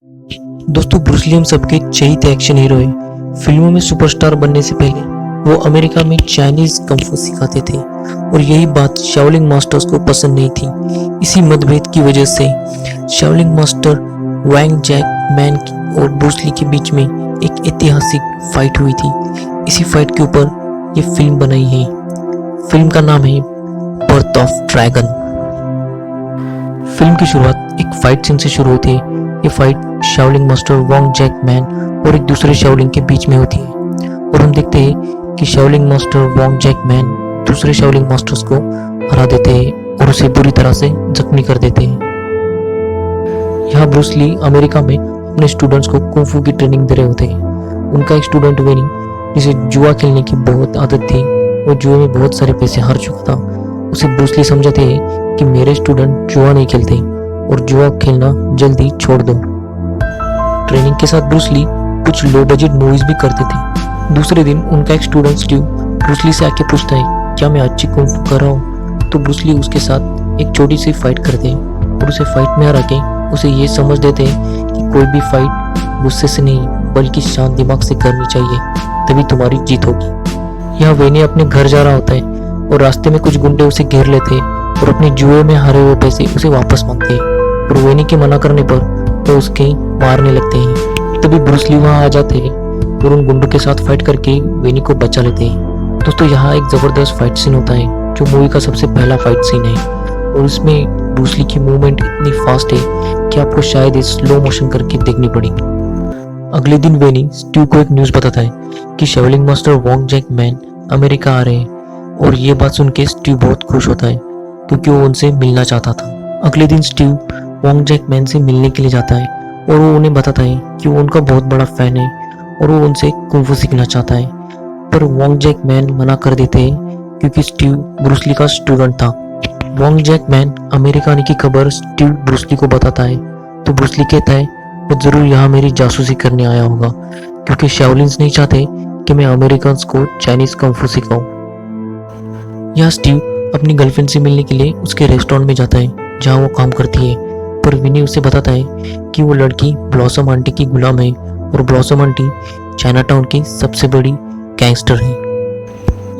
दोस्तों, Bruce Lee हम सबके चहेते एक्शन हीरो है। फिल्मों में सुपरस्टार बनने से पहले वो अमेरिका में चाइनीज कंफू सिखाते थे और यही बात शाओलिंग मास्टर्स को पसंद नहीं थी। इसी मतभेद की वजह से शाओलिंग मास्टर वैंग जैक मैन और ब्रूस ली के बीच में एक ऐतिहासिक फाइट हुई थी। इसी फाइट के ऊपर ये फिल्म बनाई है। फिल्म का नाम है बर्थ ऑफ ड्रैगन। फिल्म की शुरुआत एक फाइट सीन से शुरू होती है। ये fight Shaolin master Wong Jack Man और एक दूसरे शाओलिंग के बीच में होती है और हम देखते हैं कि Shaolin master Wong Jack man दूसरे शाओलिंग मास्टर्स को हरा देते हैं और उसे बुरी तरह से जख्मी कर देते हैं। यहाँ ब्रूस ली अमेरिका में अपने स्टूडेंट्स को कुंफू की ट्रेनिंग दे रहे होते हैं। उनका एक स्टूडेंट वेनी, जिसे जुआ खेलने की बहुत आदत थी, वो जुए में बहुत सारे पैसे हार चुका था। उसे ब्रूस ली समझाते हैं कि मेरे स्टूडेंट जुआ नहीं खेलते और जुआ खेलना जल्दी छोड़ दो। ट्रेनिंग के साथ ब्रूस ली कुछ लो बजट मूवीज भी करते थे। दूसरे दिन उनका एक स्टूडेंट स्टीव ब्रूस ली से आके पूछता है, क्या मैं अच्छी कुंफू कर रहा हूँ? तो ब्रूस ली उसके साथ एक छोटी सी फाइट करते हैं और उसे फाइट में हरा के उसे ये समझ देते हैं कि कोई भी फाइट गुस्से से नहीं बल्कि शांत दिमाग से करनी चाहिए, तभी तुम्हारी जीत होगी। यहाँ वेनी अपने घर जा रहा होता है और रास्ते में कुछ गुंडे उसे घेर लेते हैं और अपने जुए में हारे हुए पैसे उसे वापस मांगते हैं और वेनी के मना करने पर वो उसके मारने लगते हैं। तभी ब्रूस ली वहां आ जाते हैं और उन गुंडों के साथ फाइट करके वेनी को बचा लेते हैं। दोस्तों, यहाँ एक जबरदस्त फाइट सीन होता है जो मूवी का सबसे पहला फाइट सीन है और इसमें ब्रूस ली की मूवमेंट इतनी फास्ट है कि आपको शायद इस स्लो मोशन करके देखनी पड़ेगी। अगले दिन वेनी स्टीव को एक न्यूज बताता है कि Shaolin master Wong Jack Man America आ रहे हैं और ये बात सुन के स्टीव बहुत खुश होता है क्योंकि वो उनसे मिलना चाहता था। अगले दिन स्टीव वॉन्ग जैक मैन से मिलने के लिए जाता है और वो उन्हें बताता है कि वो उनका बहुत बड़ा फैन है और वो उनसे कुंफू सीखना चाहता है। पर वॉन्ग जैक मैन मना कर देते हैं क्योंकि स्टीव ब्रूस ली का स्टूडेंट था। वॉन्ग जैक मैन अमेरिका आने की खबर स्टीव ब्रूस ली को बताता है तो ब्रूस ली कहता है वो जरूर यहाँ मेरी जासूसी करने आया होगा क्योंकि शाओलिन्स नहीं चाहते कि मैं अमेरिकन्स को चाइनीज कुंफू सिखाऊं। यहाँ स्टीव अपनी गर्लफ्रेंड से मिलने के लिए उसके रेस्टोरेंट में जाता है जहाँ वो काम करती है, पर विनी उसे बताता है कि वो लड़की ब्लॉसम आंटी की गुलाम है और ब्लॉसम आंटी चाइना टाउन की सबसे बड़ी गैंगस्टर है।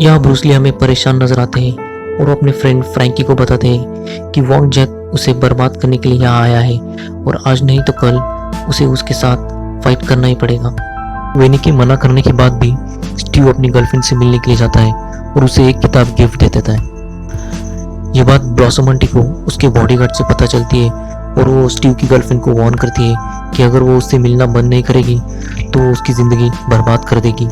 यहाँ ब्रूस ली हमें परेशान नजर आते हैं और अपने फ्रेंड फ्रैंकी को बताते हैं कि वॉन्ग जैक उसे बर्बाद करने के लिए यहाँ आया है और आज नहीं तो कल उसे उसके साथ फाइट करना ही पड़ेगा। वेनी के मना करने के बाद भी स्टीव अपनी गर्लफ्रेंड से मिलने के लिए जाता है और उसे एक किताब गिफ्ट दे देता है। ये बात ब्लॉसम आंटी को उसके बॉडीगार्ड से पता चलती है और वो स्टीव की गर्लफ्रेंड को वार्न करती है कि अगर वो उससे मिलना बंद नहीं करेगी तो वो उसकी जिंदगी बर्बाद कर देगी।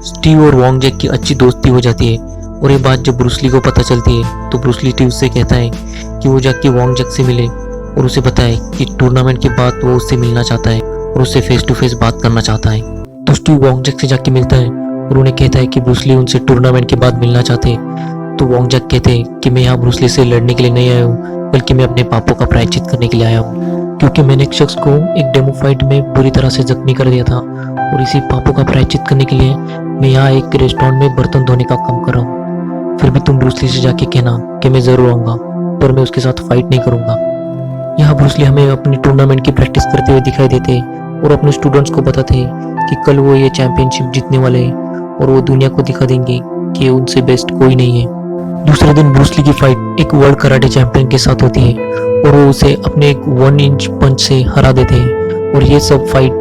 स्टीव और वॉन्ग जैक की अच्छी दोस्ती हो जाती है और ये बात जब ब्रूस ली को पता चलती है तो ब्रूस ली स्टीव से कहता है कि वो जाके वॉन्ग जैक से मिले और उसे बताए कि टूर्नामेंट के बाद वो उससे मिलना चाहता है और उससे फेस टू फेस बात करना चाहता है। तो स्टीव वॉन्ग जैक से जाके मिलता है और उन्हें कहता है कि ब्रूस ली उनसे टूर्नामेंट के बाद मिलना चाहते हैं। तो वॉन्ग जैक कहते हैं कि मैं यहाँ ब्रूस ली से लड़ने के लिए नहीं आया हूँ बल्कि मैं अपने पापों का प्रायश्चित करने के लिए आया हूँ क्योंकि मैंने एक शख्स को एक डेमो फाइट में बुरी तरह से जख्मी कर दिया था और इसी पापों का प्रायश्चित करने के लिए मैं यहाँ एक रेस्टोरेंट में बर्तन धोने का काम कर रहा हूँ। फिर भी तुम ब्रूस ली से जाके कहना कि मैं जरूर आऊंगा पर मैं उसके साथ फाइट नहीं करूंगा। यहाँ ब्रूस ली हमें अपनी टूर्नामेंट की प्रैक्टिस करते हुए दिखाई देते हैं और अपने स्टूडेंट्स को बताते हैं कि कल वो ये चैंपियनशिप जीतने वाले हैं और वो दुनिया को दिखा देंगे कि उनसे बेस्ट कोई नहीं है। दूसरे दिन ब्रूस ली की फाइट एक वर्ल्ड कराटे चैंपियन के साथ होती है और वो उसे अपने एक 1 इंच पंच से हरा देते हैं और ये सब फाइट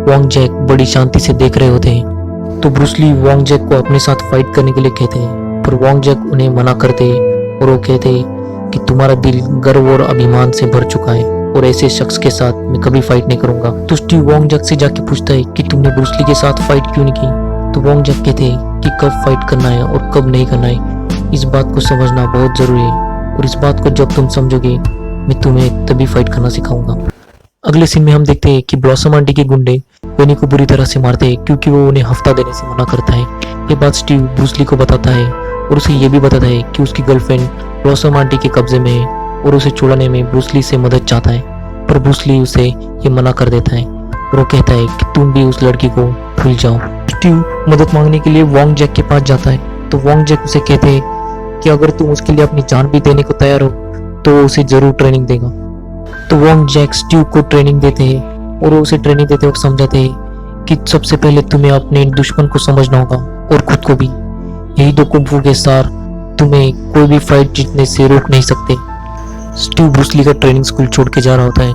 वॉन्ग जैक बड़ी शांति से देख रहे होते हैं। तो ब्रूस ली वॉन्ग जैक को अपने साथ फाइट करने के लिए कहते हैं पर वॉन्ग जैक उन्हें मना करते हैं और वो कहते हैं कि तुम्हारा दिल गर्व और अभिमान से भर चुका है और ऐसे शख्स के साथ मैं कभी फाइट नहीं करूंगा। तो स्टीव वॉन्ग जैक से जाके पूछता है कि तुमने ब्रूस ली के साथ फाइट क्यों नहीं की? तो वॉन्ग जैक कहते हैं कि कब फाइट करना है और कब नहीं करना है इस बात को समझना बहुत जरूरी है और इस बात को जब तुम समझोगे मैं तुम्हें तभी फाइट करना सिखाऊंगा। अगले सीन में हम देखते हैं कि ब्लॉसम आंटी के गुंडे वेनी को बुरी तरह से मारते हैं क्योंकि वो उन्हें हफ्ता देने से मना करता है। ये बात स्टीव ब्रूस ली को बताता है और उसे ये भी बताता है कि उसकी गर्लफ्रेंड ब्लॉसम आंटी के कब्जे में है और उसे छुड़ाने में ब्रूस ली से मदद चाहता है पर ब्रूस ली उसे ये मना कर देता है और वो कहता है कि तुम भी उस लड़की को भूल जाओ। स्टीव मदद मांगने के लिए वॉन्ग जैक के पास जाता है तो वॉन्ग जैक उसे कहते हैं कि अगर तुम उसके लिए अपनी जान भी देने को तैयार हो तो वो उसे जरूर ट्रेनिंग देगा। तो वॉन्ग जैक स्टीव को ट्रेनिंग देते हैं और वो उसे ट्रेनिंग देते वक्त समझाते हैं कि सबसे पहले तुम्हें अपने दुश्मन को समझना होगा और खुद को भी। यही दो कुंफू के सार तुम्हें कोई भी फाइट जीतने से रोक नहीं सकते। स्टीव ब्रूस ली का ट्रेनिंग स्कूल छोड़ के जा रहा होता है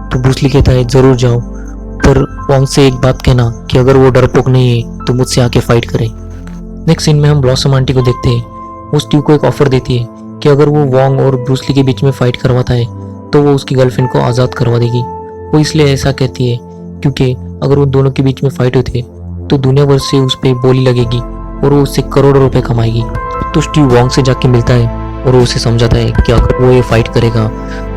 तो ब्रूस ली कहता है जरूर जाओ, पर वॉन्ग से एक बात कहना कि अगर वो डरपोक नहीं है तो मुझसे आके फाइट करे। नेक्स्ट सीन में हम ब्लॉसम आंटी को देखते हैं। वो स्टीव को एक ऑफर देती है कि अगर वो वॉन्ग और ब्रूस ली के बीच में फाइट करवाता है तो वो उसकी गर्लफ्रेंड को आज़ाद करवा देगी। वो इसलिए ऐसा कहती है क्योंकि अगर उन दोनों के बीच में फाइट होती है तो दुनिया भर से उस पर बोली लगेगी और वो उससे करोड़ों रुपए कमाएगी। तो स्टीव वॉन्ग से जाके मिलता है और वो उसे समझाता है कि अगर वो ये फाइट करेगा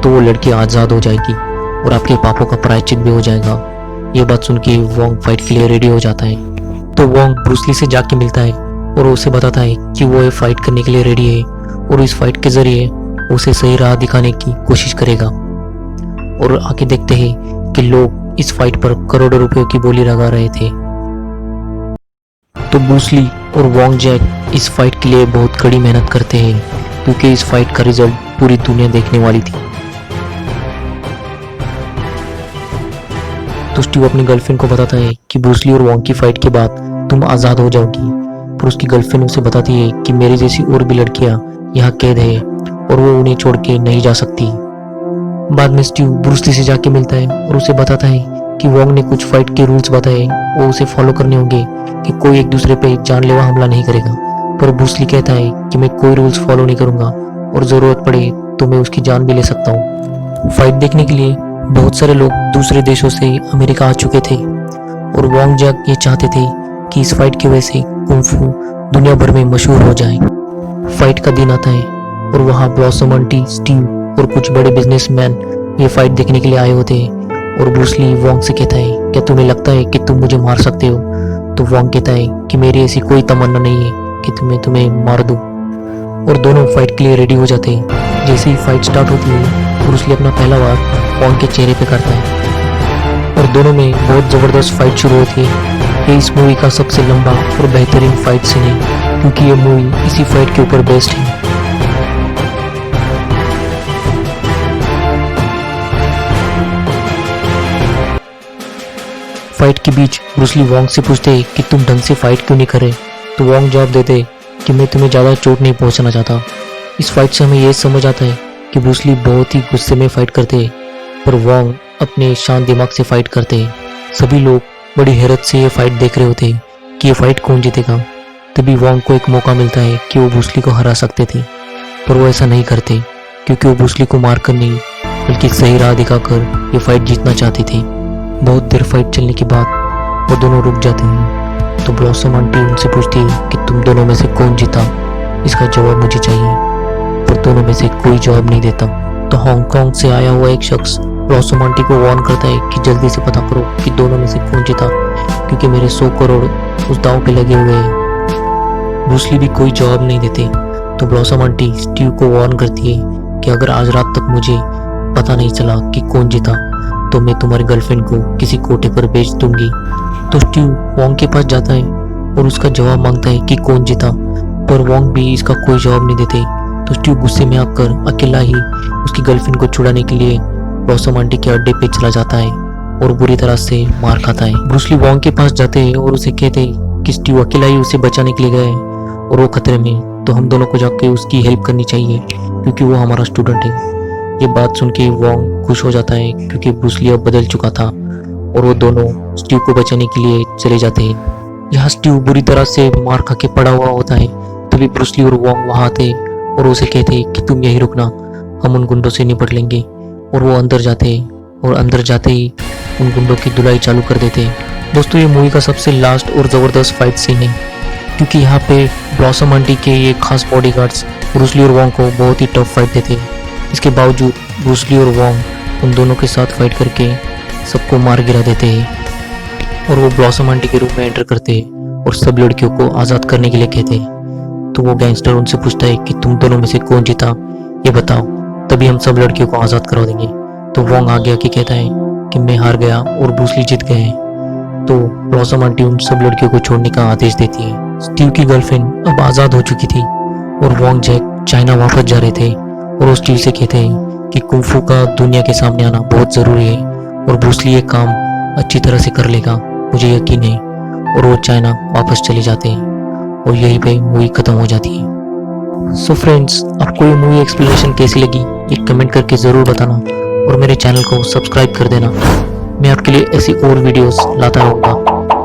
तो वो लड़की आज़ाद हो जाएगी और आपके पापों का प्रायश्चित भी हो जाएगा। ये बात सुन के वॉन्ग फाइट के लिए रेडी हो जाता है। तो वॉन्ग ब्रूस ली से जाके मिलता है और उसे बताता है कि वो ये फाइट करने के लिए रेडी है और इस फाइट के जरिए उसे सही राह दिखाने की कोशिश करेगा। और आगे देखते हैं कि लोग इस फाइट पर करोड़ों रुपयों की बोली लगा रहे थे। तो ब्रूस ली और वॉन्ग जैक इस फाइट के लिए बहुत कड़ी मेहनत करते हैं क्योंकि इस फाइट का रिजल्ट पूरी दुनिया देखने वाली थी। तो स्टीव अपनी गर्लफ्रेंड को बताता है कि ब्रूस ली और वॉन्ग की फाइट के बाद तुम आज़ाद हो जाओगी, पर उसकी गर्लफ्रेंड उसे बताती है कि मेरी जैसी और भी लड़कियां यहाँ कैद है और वो उन्हें छोड़ के नहीं जा सकती। बाद में स्टीव ब्रूस ली से जाके मिलता है और उसे बताता है कि वॉन्ग ने कुछ फाइट के रूल्स बताए, वो उसे फॉलो करने होंगे कि कोई एक दूसरे पे जानलेवा हमला नहीं करेगा। पर ब्रूस ली कहता है कि मैं कोई रूल्स फॉलो नहीं करूंगा और जरूरत पड़े तो मैं उसकी जान भी ले सकता हूँ। फाइट देखने के लिए बहुत सारे लोग दूसरे देशों से अमेरिका आ चुके थे और वॉन्ग जैक ये चाहते थे कि इस फाइट की वजह से कुंफू दुनिया भर में मशहूर हो जाए। फाइट का दिन आता है और वहाँ ब्लॉसम आंटी, स्टीव और कुछ बड़े बिजनेसमैन ये फाइट देखने के लिए आए होते हैं। और ब्रूस ली वॉन्ग से कहता है क्या तुम्हें लगता है कि तुम मुझे मार सकते हो? तो वॉन्ग कहता है कि मेरी ऐसी कोई तमन्ना नहीं है कि तुम्हें मार दूं। और दोनों फाइट के लिए रेडी हो जाते हैं। जैसे ही फाइट स्टार्ट होती है ब्रूस ली अपना पहला वार वॉन्ग के चेहरे पे करता है और दोनों में बहुत ज़बरदस्त फाइट शुरू होती है। ये इस मूवी का सबसे लंबा और बेहतरीन फाइट सीन है क्योंकि ये मूवी इसी फाइट के ऊपर बेस्ड है। फाइट के बीच ब्रूस ली वॉन्ग से पूछते हैं कि तुम ढंग से फाइट क्यों नहीं कर रहे? तो वॉन्ग जवाब देते कि मैं तुम्हें ज़्यादा चोट नहीं पहुंचाना चाहता। इस फाइट से हमें यह समझ आता है कि ब्रूस ली बहुत ही गुस्से में फाइट करते हैं पर वॉन्ग अपने शांत दिमाग से फाइट करते हैं। सभी लोग बड़ी हैरत से ये फाइट देख रहे होते हैं कि ये फाइट कौन जीतेगा। तभी वॉन्ग को एक मौका मिलता है कि वो ब्रूस ली को हरा सकते थे, पर वो ऐसा नहीं करते क्योंकि वो ब्रूस ली को मारकर नहीं बल्कि सही राह दिखाकर ये फाइट जीतना चाहते थे। बहुत देर फाइट चलने के बाद वो दोनों रुक जाते हैं। तो ब्लॉसम आंटी उनसे पूछती है कि तुम दोनों में से कौन जीता? इसका जवाब मुझे चाहिए। पर दोनों में से कोई जवाब नहीं देता। तो हांगकांग से आया हुआ एक शख्स ब्लॉसम आंटी को वार्न करता है कि जल्दी से पता करो कि दोनों में से कौन जीता क्योंकि मेरे 100 करोड़ उस दांव पे लगे हुए हैं। ब्रूस ली भी कोई जवाब नहीं देते। तो ब्लॉसम आंटी स्टीव को वार्न करती है कि अगर आज रात तक मुझे पता नहीं चला कि कौन जीता तो मैं तुम्हारी गर्लफ्रेंड को किसी कोटे पर बेच दूंगी। तो स्टीव वॉन्ग के पास जाता है और उसका जवाब मांगता है कि कौन जीता, पर वॉन्ग भी इसका कोई जवाब नहीं देते। तो स्टीव गुस्से में आकर अकेला ही उसकी गर्लफ्रेंड को छुड़ाने के लिए ब्लॉसम आंटी के अड्डे पे चला जाता है और बुरी तरह से मार खाता है। ब्रूस ली वॉन्ग के पास जाते हैं और उसे कहते हैं कि स्टीव अकेला ही उसे बचाने के लिए गया है और वो खतरे में, तो हम दोनों को जाके उसकी हेल्प करनी चाहिए क्योंकि वो हमारा स्टूडेंट है। ये बात सुन के वॉन्ग खुश हो जाता है क्योंकि ब्रूस ली अब बदल चुका था और वो दोनों स्टीव को बचाने के लिए चले जाते हैं। यहाँ स्टीव बुरी तरह से मार खा के पड़ा हुआ होता है। तभी ब्रूस ली और वॉन्ग वहाँ आते और उसे कहते कि तुम यही रुकना, हम उन गुंडों से निपट लेंगे। और वो अंदर जाते हैं और अंदर जाते ही उन गुंडों की धुलाई चालू कर देते हैं। दोस्तों ये मूवी का सबसे लास्ट और ज़बरदस्त फाइट सीन है क्योंकि यहाँ पे ब्लॉसम आंटी के ये खास बॉडीगार्ड्स ब्रूस ली और वॉन्ग को बहुत ही टफ फाइट देते हैं। इसके बावजूद ब्रूस ली और वॉन्ग उन दोनों के साथ फाइट करके सबको मार गिरा देते हैं और वो ब्लॉसम आंटी के रूम में एंटर करते हैं और सब लड़कियों को आज़ाद करने के लिए कहते हैं। तो वो गैंगस्टर उनसे पूछता है कि तुम दोनों में से कौन जीता ये बताओ, तभी हम सब लड़कियों को आज़ाद करवा देंगे। तो वॉन्ग आगे आके कहता है कि मैं हार गया और ब्रूस ली जीत गए हैं। तो ब्लॉसम आंटी उन सब लड़कियों को छोड़ने का आदेश देती है। स्टीव की गर्लफ्रेंड अब आज़ाद हो चुकी थी और वॉन्ग जैक चाइना वापस जा रहे थे और वो स्टीव से कहते हैं कि कुंफू का दुनिया के सामने आना बहुत ज़रूरी है और ब्रूस ली ये काम अच्छी तरह से कर लेगा, मुझे यकीन है। और वो चाइना वापस चले जाते हैं और यहीं पे मूवी खत्म हो जाती है। सो फ्रेंड्स, आपको ये मूवी एक्सप्लेनेशन कैसी लगी ये कमेंट करके ज़रूर बताना और मेरे चैनल को सब्सक्राइब कर देना। मैं आपके लिए ऐसी और वीडियोस लाता रहूँगा।